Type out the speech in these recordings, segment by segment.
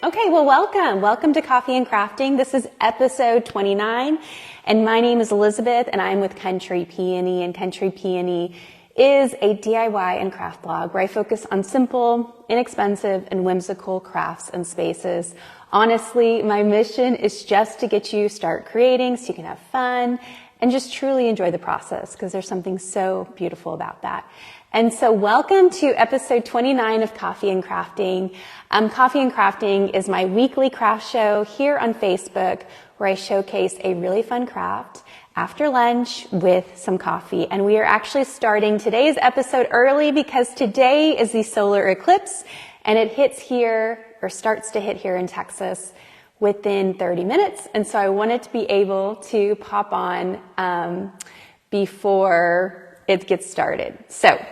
Okay, well, welcome to Coffee and Crafting. This is episode 29, and my name is Elizabeth, and I'm with Country Peony, and Country Peony is a DIY and craft blog where I focus on simple, inexpensive, and whimsical crafts and spaces. Honestly, my mission is just to get you start creating so you can have fun and just truly enjoy the process, because there's something so beautiful about that. And so welcome to episode 29 of Coffee and Crafting. Coffee and Crafting is my weekly craft show here on Facebook where I showcase a really fun craft after lunch with some coffee. And we are actually starting today's episode early because today is the solar eclipse and it hits here, or starts to hit here in Texas within 30 minutes. And so I wanted to be able to pop on before it gets started. So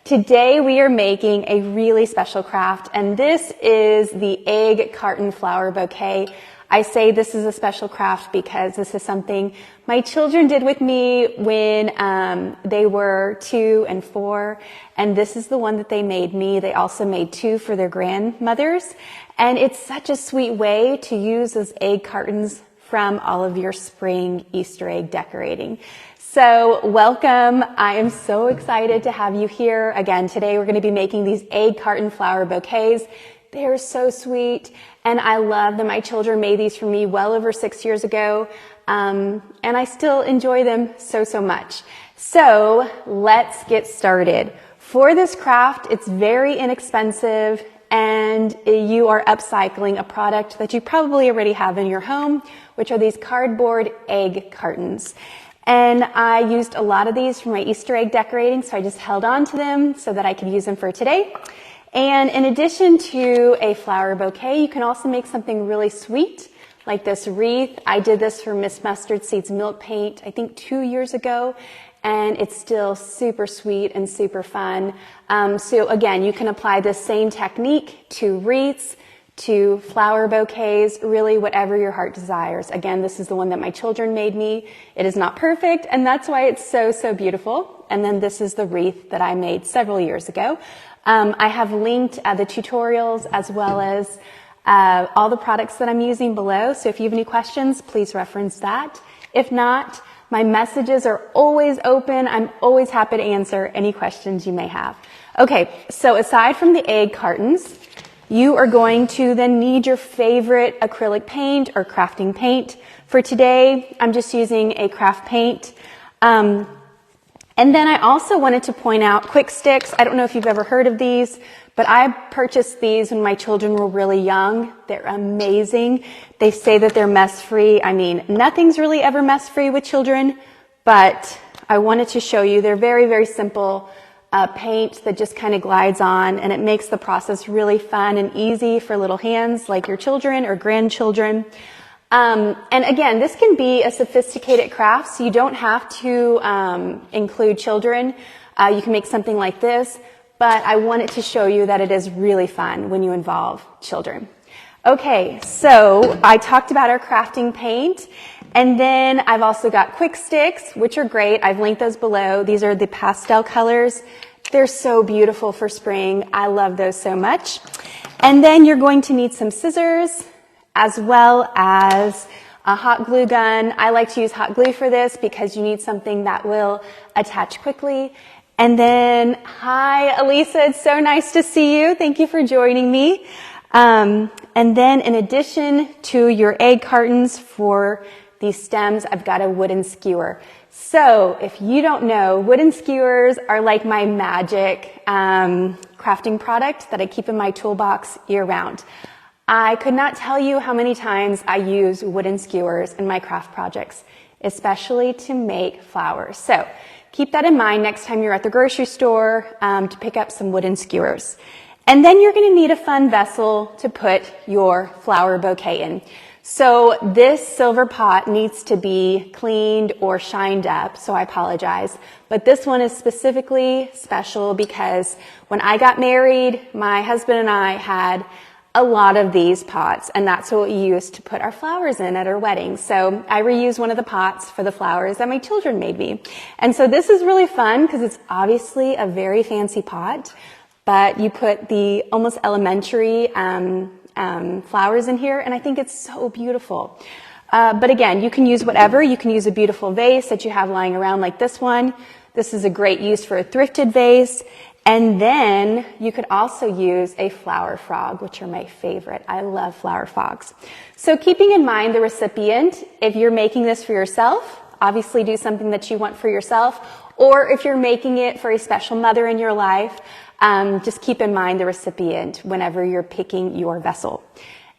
today we are making a really special craft, and this is the egg carton flower bouquet. I say this is a special craft because this is something my children did with me when they were 2 and 4, and this is the one that they made me. They also made 2 for their grandmothers, and it's such a sweet way to use those egg cartons from all of your spring Easter egg decorating. So welcome. I am so excited to have you here. Again, today we're going to be making these egg carton flower bouquets. They're so sweet, and I love them. My children made these for me well over 6 years ago, and I still enjoy them so much. So let's get started. For this craft, it's very inexpensive, and you are upcycling a product that you probably already have in your home, which are these cardboard egg cartons. And I used a lot of these for my Easter egg decorating, so I just held on to them so that I could use them for today. And in addition to a flower bouquet, you can also make something really sweet, like this wreath. I did this for Miss Mustard Seeds milk paint, I think 2 years ago, and it's still super sweet and super fun. So again, you can apply this same technique to wreaths, to flower bouquets, really whatever your heart desires. Again, this is the one that my children made me. It is not perfect, and that's why it's so beautiful. And then this is the wreath that I made several years ago. I have linked the tutorials as well as all the products that I'm using below. So if you have any questions, please reference that. If not, my messages are always open. I'm always happy to answer any questions you may have. Okay, so aside from the egg cartons, you are going to then need your favorite acrylic paint or crafting paint. For today, I'm just using a craft paint. And then I also wanted to point out quick sticks. I don't know if you've ever heard of these, but I purchased these when my children were really young. They're amazing. They say that they're mess-free. I mean, nothing's really ever mess-free with children, but I wanted to show you. They're very simple paint that just kind of glides on, and it makes the process really fun and easy for little hands like your children or grandchildren. And again, this can be a sophisticated craft, so you don't have to include children. You can make something like this, but I wanted to show you that it is really fun when you involve children. Okay, so I talked about our crafting paint, and then I've also got quick sticks, which are great. I've linked those below. These are the pastel colors. They're so beautiful for spring. I love those so much. And then you're going to need some scissors, as well as a hot glue gun. I like to use hot glue for this because you need something that will attach quickly. And then, hi, Elisa, it's so nice to see you. Thank you for joining me. And then in addition to your egg cartons for these stems, I've got a wooden skewer. So if you don't know, wooden skewers are like my magic crafting product that I keep in my toolbox year round. I could not tell you how many times I use wooden skewers in my craft projects, especially to make flowers. So keep that in mind next time you're at the grocery store to pick up some wooden skewers. And then you're going to need a fun vessel to put your flower bouquet in. So this silver pot needs to be cleaned or shined up, so I apologize. But this one is specifically special because when I got married, my husband and I had a lot of these pots, and that's what we used to put our flowers in at our wedding. So I reused one of the pots for the flowers that my children made me. And so this is really fun because it's obviously a very fancy pot, but you put the almost elementary flowers in here, and I think it's so beautiful. But again, you can use whatever. You can use a beautiful vase that you have lying around like this one. This is a great use for a thrifted vase. And then you could also use a flower frog, which are my favorite. I love flower frogs. So keeping in mind the recipient, if you're making this for yourself, obviously do something that you want for yourself. Or if you're making it for a special mother in your life, just keep in mind the recipient whenever you're picking your vessel.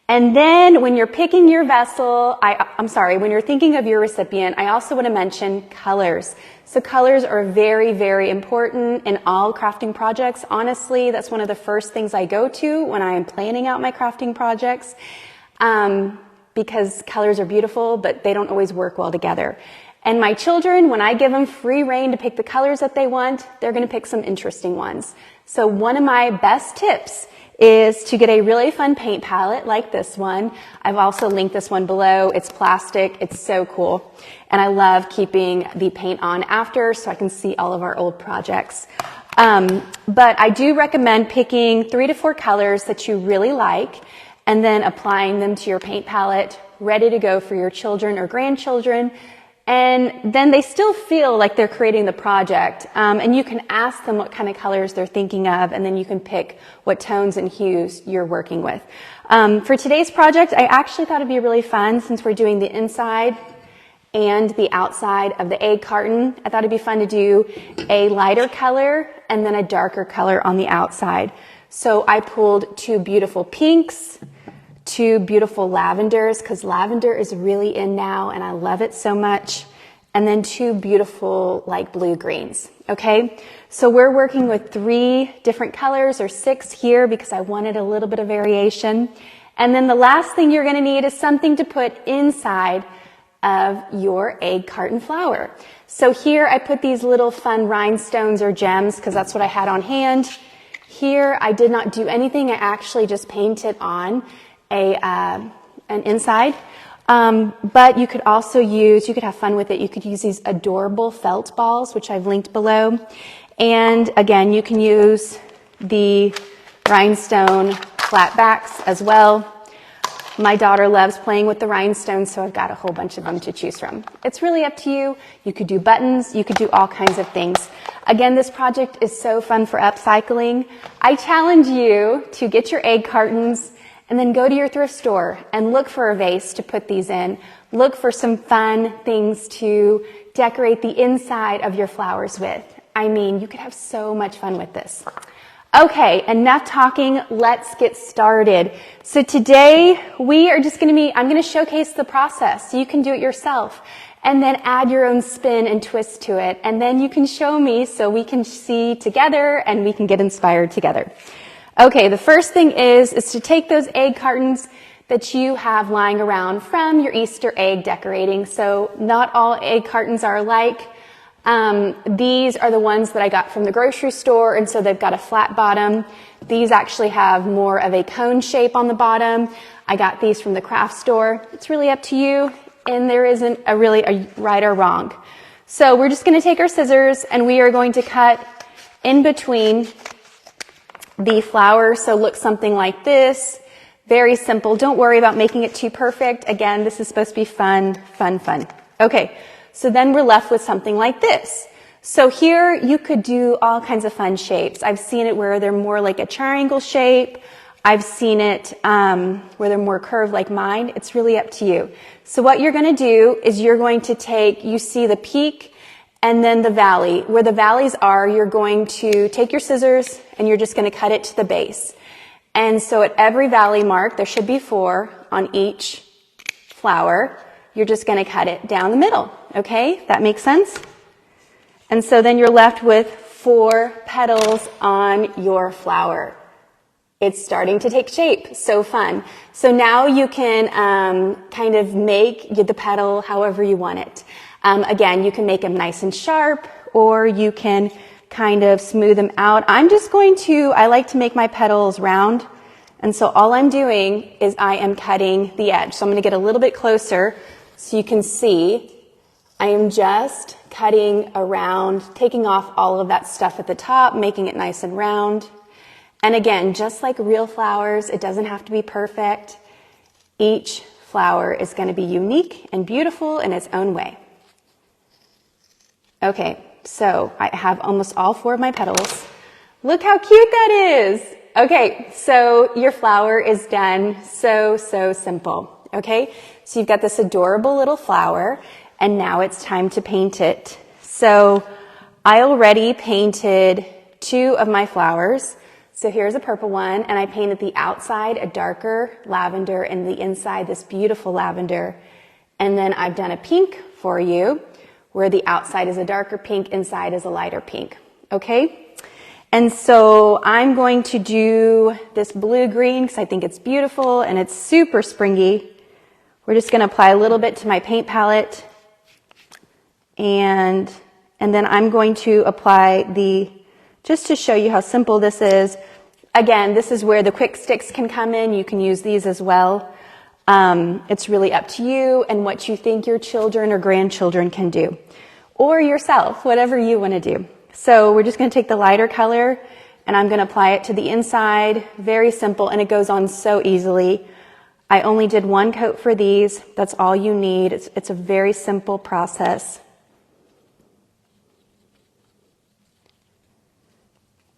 And then when you're picking your vessel, when you're thinking of your recipient, I also want to mention colors. So colors are very, very important in all crafting projects. Honestly, that's one of the first things I go to when I am planning out my crafting projects, because colors are beautiful, but they don't always work well together. And my children, when I give them free rein to pick the colors that they want, they're going to pick some interesting ones. So one of my best tips is to get a really fun paint palette like this one. I've also linked this one below. It's plastic. It's so cool. And I love keeping the paint on after so I can see all of our old projects. But I do recommend picking 3 to 4 colors that you really like and then applying them to your paint palette, ready to go for your children or grandchildren. And then they still feel like they're creating the project. And you can ask them what kind of colors they're thinking of, and then you can pick what tones and hues you're working with. For today's project, I actually thought it'd be really fun, since we're doing the inside and the outside of the egg carton. I thought it'd be fun to do a lighter color and then a darker color on the outside. So I pulled 2 beautiful pinks, 2 beautiful lavenders, because lavender is really in now and I love it so much. And then 2 beautiful like blue greens. Okay, so we're working with 3 different colors, or 6 here because I wanted a little bit of variation. And then the last thing you're going to need is something to put inside of your egg carton flower. So here I put these little fun rhinestones or gems because that's what I had on hand. Here I did not do anything. I actually just painted on an inside, but you could also you could have fun with it. You could use these adorable felt balls, which I've linked below. And again, you can use the rhinestone flatbacks as well. My daughter loves playing with the rhinestones, so I've got a whole bunch of them to choose from. It's really up to you. You could do buttons. You could do all kinds of things. Again, this project is so fun for upcycling. I challenge you to get your egg cartons and then go to your thrift store and look for a vase to put these in. Look for some fun things to decorate the inside of your flowers with. I mean, you could have so much fun with this. Okay, enough talking. Let's get started. So today we are just I'm going to showcase the process so you can do it yourself and then add your own spin and twist to it. And then you can show me so we can see together and we can get inspired together. Okay, the first thing is to take those egg cartons that you have lying around from your Easter egg decorating. So not all egg cartons are alike. These are the ones that I got from the grocery store, and so they've got a flat bottom. These actually have more of a cone shape on the bottom. I got these from the craft store. It's really up to you, and there isn't a right or wrong. So we're just going to take our scissors, and we are going to cut in between the flower, so look something like this. Very simple. Don't worry about making it too perfect. Again, this is supposed to be fun, fun, fun. Okay, so then we're left with something like this. So here you could do all kinds of fun shapes. I've seen it where they're more like a triangle shape. I've seen it where they're more curved like mine. It's really up to you. So what you're going to do is you're going to you see the peak and then the valley. Where the valleys are, you're going to take your scissors and you're just going to cut it to the base. And so at every valley mark, there should be 4 on each flower. You're just going to cut it down the middle. Okay? That makes sense? And so then you're left with 4 petals on your flower. It's starting to take shape. So fun. So now you can kind of make the petal however you want it. Again, you can make them nice and sharp, or you can kind of smooth them out. I like to make my petals round. And so all I'm doing is I am cutting the edge. So I'm going to get a little bit closer so you can see. I am just cutting around, taking off all of that stuff at the top, making it nice and round. And again, just like real flowers, it doesn't have to be perfect. Each flower is going to be unique and beautiful in its own way. Okay, so I have almost all 4 of my petals. Look how cute that is. Okay, so your flower is done. So simple. Okay, so you've got this adorable little flower, and now it's time to paint it. So I already painted 2 of my flowers. So here's a purple one, and I painted the outside a darker lavender and the inside this beautiful lavender. And then I've done a pink for you, where the outside is a darker pink, inside is a lighter pink. Okay? And so I'm going to do this blue-green because I think it's beautiful and it's super springy. We're just going to apply a little bit to my paint palette. And then I'm going to apply just to show you how simple this is. Again, this is where the quick sticks can come in. You can use these as well. It's really up to you and what you think your children or grandchildren can do. Or yourself, whatever you want to do. So we're just going to take the lighter color and I'm going to apply it to the inside. Very simple, and it goes on so easily. I only did 1 coat for these. That's all you need. It's a very simple process.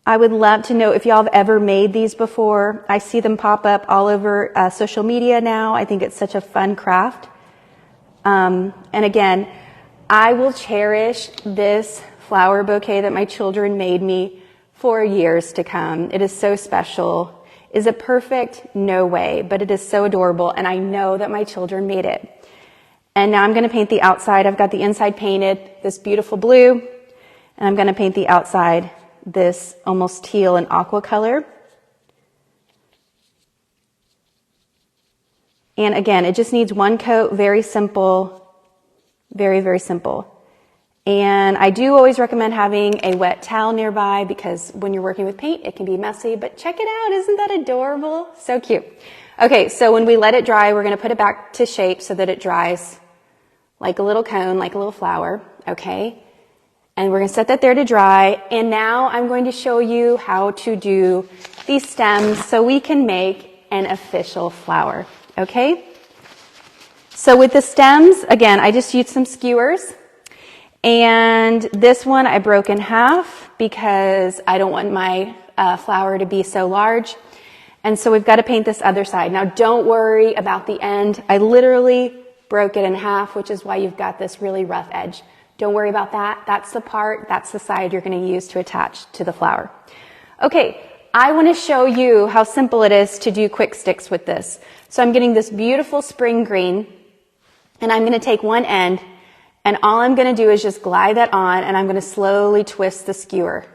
I would love to know if y'all have ever made these before. I see them pop up all over social media now. I think it's such a fun craft. And again, I will cherish this flower bouquet that my children made me for years to come. It is so special. Is it perfect? No way, but it is so adorable, and I know that my children made it. And now I'm going to paint the outside. I've got the inside painted, this beautiful blue, and I'm going to paint the outside this almost teal and aqua color. And again, it just needs 1 coat, very simple, very simple. And I do always recommend having a wet towel nearby because when you're working with paint, it can be messy, but check it out. Isn't that adorable? So cute. Okay, so when we let it dry, we're going to put it back to shape so that it dries like a little cone, like a little flower. Okay. And we're going to set that there to dry. And now I'm going to show you how to do these stems so we can make an official flower. Okay? So with the stems, again, I just used some skewers. And this one I broke in half because I don't want my flower to be so large. And so we've got to paint this other side. Now don't worry about the end. I literally broke it in half, which is why you've got this really rough edge. Don't worry about that. That's the side you're going to use to attach to the flower. Okay, I want to show you how simple it is to do quick sticks with this. So I'm getting this beautiful spring green, and I'm going to take one end, and all I'm going to do is just glide that on, and I'm going to slowly twist the skewer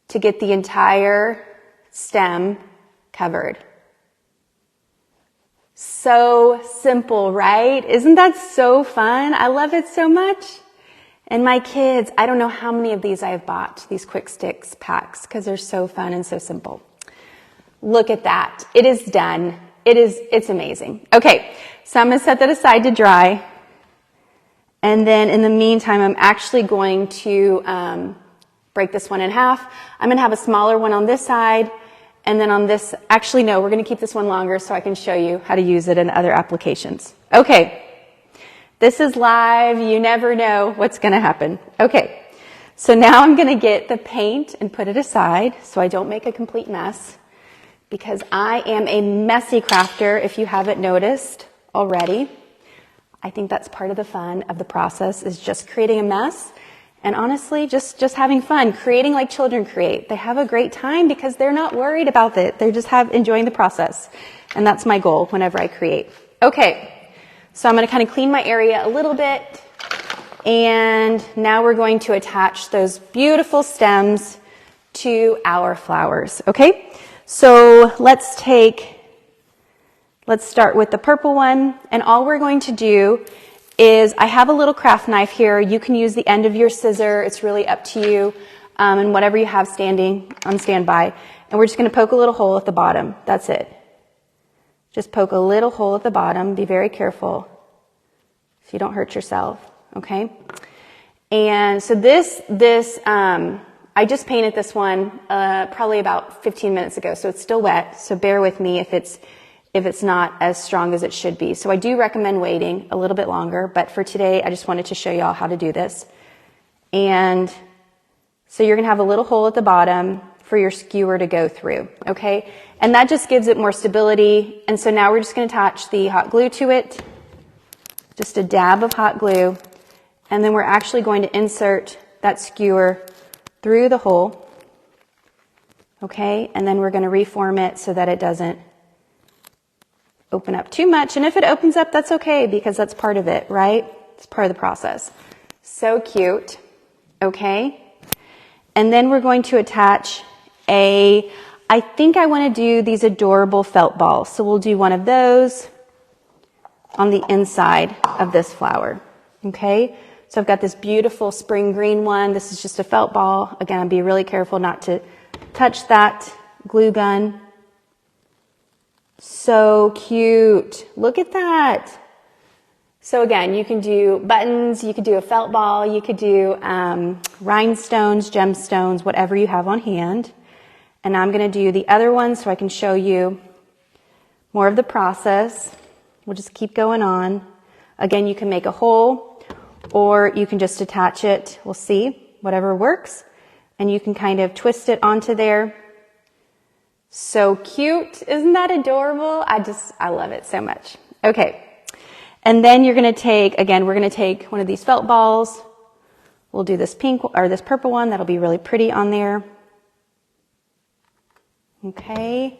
to get the entire stem covered. So simple, right? Isn't that so fun? I love it so much. And my kids, I don't know how many of these I have bought, these quick sticks packs, because they're so fun and so simple. Look at that. It is done. It's amazing. Okay, so I'm going to set that aside to dry. And then in the meantime, I'm actually going to break this one in half. I'm going to have a smaller one on this side. And then on this, actually no, we're going to keep this one longer so I can show you how to use it in other applications. Okay. This is live. You never know what's going to happen. Okay, so now I'm going to get the paint and put it aside so I don't make a complete mess because I am a messy crafter, if you haven't noticed already. I think that's part of the fun of the process is just creating a mess and honestly just having fun, creating like children create. They have a great time because they're not worried about it. They're just enjoying the process, and that's my goal whenever I create. Okay. So I'm going to kind of clean my area a little bit, and now we're going to attach those beautiful stems to our flowers, okay? So let's start with the purple one, and all we're going to do is, I have a little craft knife here. You can use the end of your scissor. It's really up to you, and whatever you have standing on standby. And we're just going to poke a little hole at the bottom. That's it. Just poke a little hole at the bottom. Be very careful so you don't hurt yourself, okay? And so this I just painted this one probably about 15 minutes ago, so it's still wet, so bear with me if it's not as strong as it should be. So I do recommend waiting a little bit longer, but for today I just wanted to show y'all how to do this. And so you're going to have a little hole at the bottom for your skewer to go through, okay? And that just gives it more stability. And so now we're just going to attach the hot glue to it, just a dab of hot glue, and then we're actually going to insert that skewer through the hole, okay? And then we're going to reform it so that it doesn't open up too much. And if it opens up, that's okay, because that's part of it, right? It's part of the process. So cute, okay? And then we're going to attach I think I want to do these adorable felt balls. So we'll do one of those on the inside of this flower, okay? So I've got this beautiful spring green one. This is just a felt ball. Again, I'll be really careful not to touch that glue gun. So cute. Look at that. So again, you can do buttons, you could do a felt ball, you could do rhinestones, gemstones, whatever you have on hand. And now I'm going to do the other one so I can show you more of the process. We'll just keep going on. Again, you can make a hole or you can just attach it. We'll see, whatever works. And you can kind of twist it onto there. So cute. Isn't that adorable? I love it so much. Okay. And then you're going to take, again, we're going to take one of these felt balls. We'll do this pink or this purple one. That'll be really pretty on there. Okay.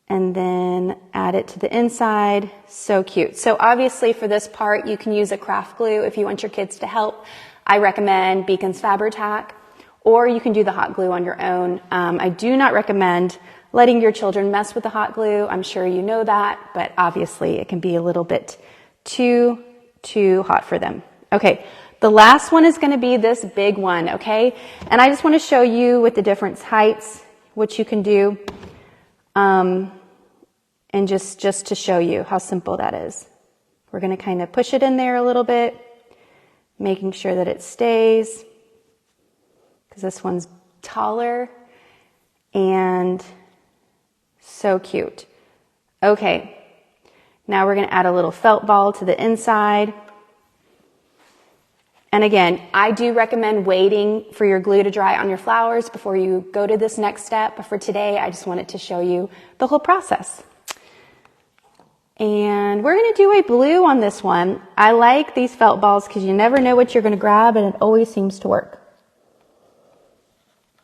And then add it to the inside. So cute. So obviously for this part, you can use a craft glue if you want your kids to help. I recommend Beacon's Fabri-Tac, or you can do the hot glue on your own. I do not recommend letting your children mess with the hot glue. I'm sure you know that, but obviously it can be a little bit too hot for them. Okay, the last one is going to be this big one, okay? And I just want to show you with the different heights what you can do, and just to show you how simple that is. We're going to kind of push it in there a little bit, making sure that it stays, because this one's taller, and so cute. Okay, now we're going to add a little felt ball to the inside. And again, I do recommend waiting for your glue to dry on your flowers before you go to this next step. But for today, I just wanted to show you the whole process. And we're going to do a blue on this one. I like these felt balls because you never know what you're going to grab, and it always seems to work.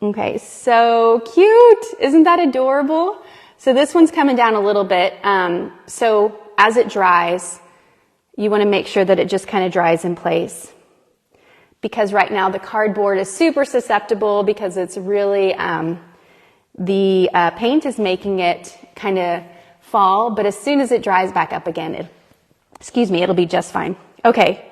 Okay, so cute. Isn't that adorable? So this one's coming down a little bit. So as it dries, you want to make sure that it just kind of dries in place. Because right now the cardboard is super susceptible because it's really, the paint is making it kind of fall, but as soon as it dries back up again, it'll be just fine. Okay,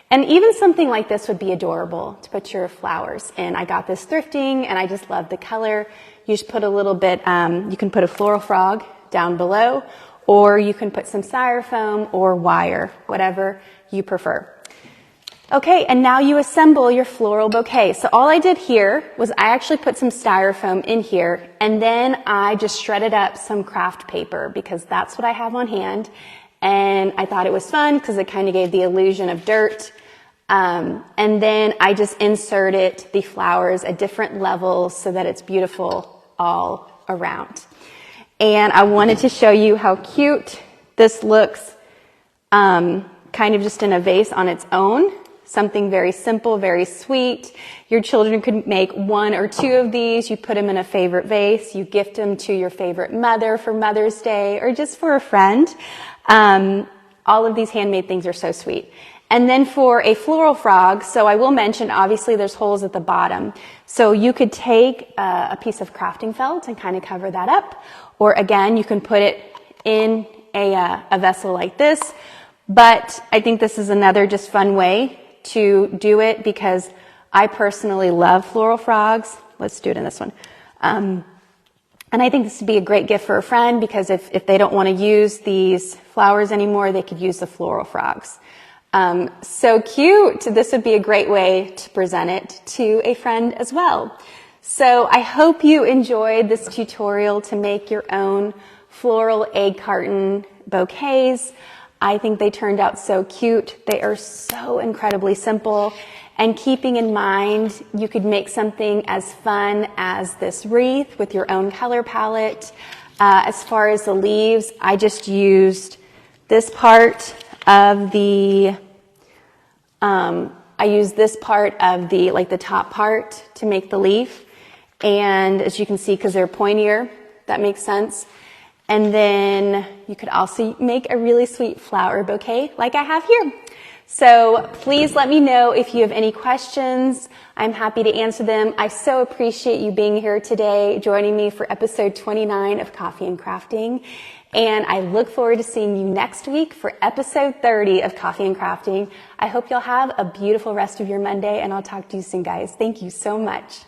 and even something like this would be adorable to put your flowers in. I got this thrifting and I just love the color. You just put a little bit, you can put a floral frog down below, or you can put some styrofoam or wire, whatever you prefer. Okay, and now you assemble your floral bouquet. So all I did here was I actually put some styrofoam in here, and then I just shredded up some craft paper because that's what I have on hand. And I thought it was fun because it kind of gave the illusion of dirt. And then I just inserted the flowers at different levels so that it's beautiful all around. And I wanted to show you how cute this looks, kind of just in a vase on its own. Something very simple, very sweet. Your children could make one or two of these. You put them in a favorite vase. You gift them to your favorite mother for Mother's Day or just for a friend. All of these handmade things are so sweet. And then for a floral frog, so I will mention, obviously there's holes at the bottom. So you could take a piece of crafting felt and kind of cover that up. Or again, you can put it in a vessel like this. But I think this is another just fun way to do it because I personally love floral frogs. Let's do it in this one. And I think this would be a great gift for a friend because if they don't want to use these flowers anymore, they could use the floral frogs. So cute. This would be a great way to present it to a friend as well. So I hope you enjoyed this tutorial to make your own floral egg carton bouquets. I think they turned out so cute. They are so incredibly simple. And keeping in mind, you could make something as fun as this wreath with your own color palette. As far as the leaves, I just used this part of the, like the top part to make the leaf. And as you can see, because they're pointier, that makes sense. And then you could also make a really sweet flower bouquet like I have here. So please let me know if you have any questions. I'm happy to answer them. I so appreciate you being here today, joining me for episode 29 of Coffee and Crafting. And I look forward to seeing you next week for episode 30 of Coffee and Crafting. I hope you'll have a beautiful rest of your Monday, and I'll talk to you soon, guys. Thank you so much.